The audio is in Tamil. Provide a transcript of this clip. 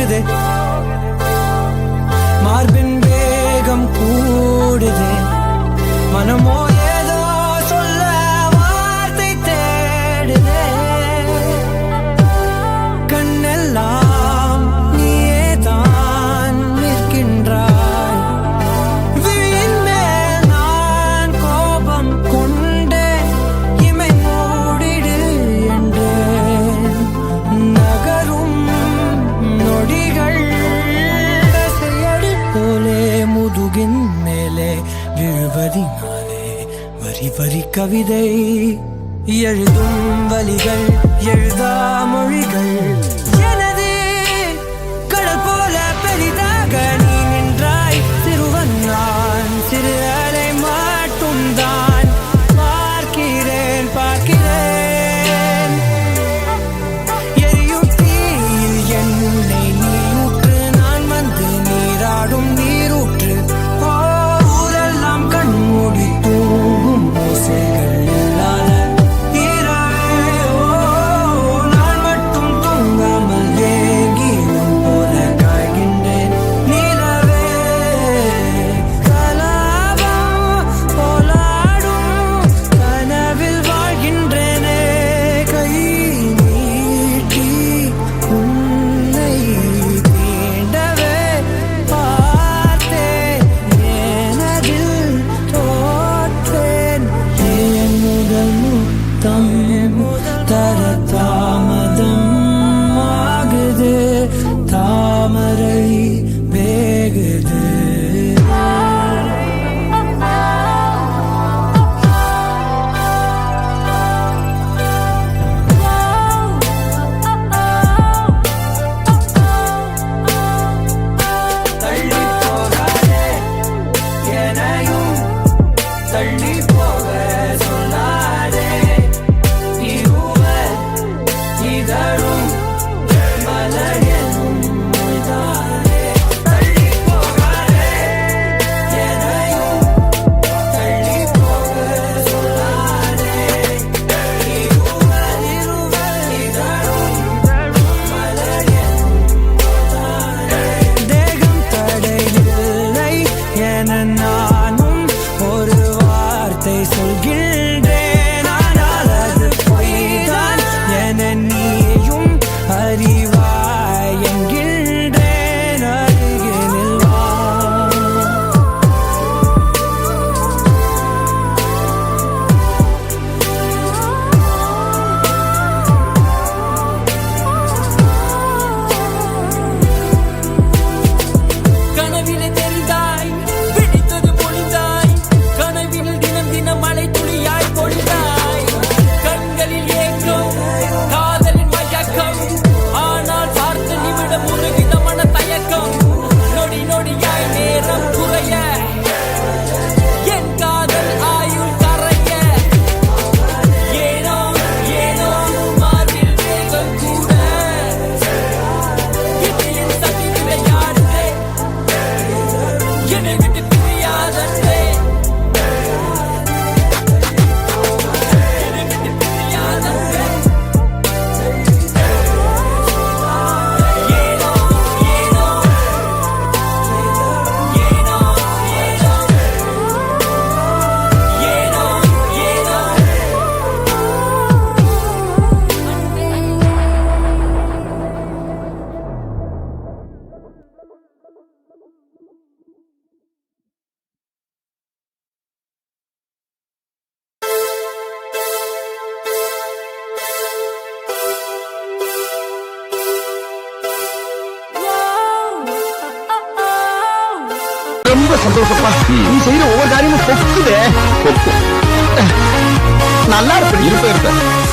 போகுது, மார்பின் வேகம் கூடுது, மனமோ ஏதோ சொல்ல வார்த்தை தேடுதே, கண்ணெல்லாம் நீயே தான் நிற்கின்றாய், விழியின் மேல் நான் கோபம் கொண்டே இமை மூடிடு என்றேன், நகரும் நொடிகள் செயடி போலே முதுகின் மேலே விழுவதினாலே வரி வரி கவிதை எழுதும் வலிகள் எழுதா மொழிகள், எனது கடல் போல பெரிதாக நீ நின்றாய், சிறுவன் நான் சிறு அலை மட்டும் தான் பார்க்கிறேன் பார்க்கிறேன், எரியும் தீயில் என்னை நீயூற்று, நான் வந்து நீராடும் நீரூற்று, ஊரெல்லாம் கண்மூடி தூங்கும் ஓசைகள் இல்லாத இரவே, நான் மட்டும் தூங்காமல் ஏங்கிடும் போல காய்கின்றேன் நிலவே, கலாபம் போலாடும் கனவில் வாழ்கின்றேனே, கை நீட்டி உன்னை தீண்டவே பார்த்தேன், எனதில் தோற்றேன், என் முதல் முத்தம் தர தாமதம் ஆகுது, தாமரை வேகுது. தள்ளி போகாதே எனையும் தள்ளி போக சொல்லாதே, இருவர் இதழும் மலர் என்னும் மொய்தானே, தள்ளி போகாதே எனையும் தள்ளி போக சொல்லாதே, இருவர் இதழும் மலர் என்னும் மொய்தானே, தேகம் தடையில்லை என நானும் ஒரு வார்த்தை சொல்கின்றேன், ஆனால் அது பொய்தான் என நீயும் அறிவாய் என்கின்றேன், அருகினில் வா. கனவிலே தெரிந்தாய், பிடித்தது பொழிந்தாய், கனவில் தினம் தினம் மழை துளியாய் பொழிந்தாய், கண்களில் ஏக்கம் காதலின் மயக்கம், ஆனால் பார்த்த நிமிடம் ஒரு விதமான தயக்கம், நொடி நொடியாய் நேரம் குறைய என் காதல் ஆயுள் கரைய, ஏனோ ஏனோ மார்பில் வேகம் கூட, இதயம் சதி விளையாடுதே, என்னை விட்டு பிரியாதே, என்னை விட்டு பிரியாதே, ஏனோ ஏனோ ஏனோ ஏனோ ஏனோ ரொம்ப சந்தோஷப்பா, நீ செய்யற ஒவ்வொரு காரியமும் பொக்குதே, நல்லா இருப்ப.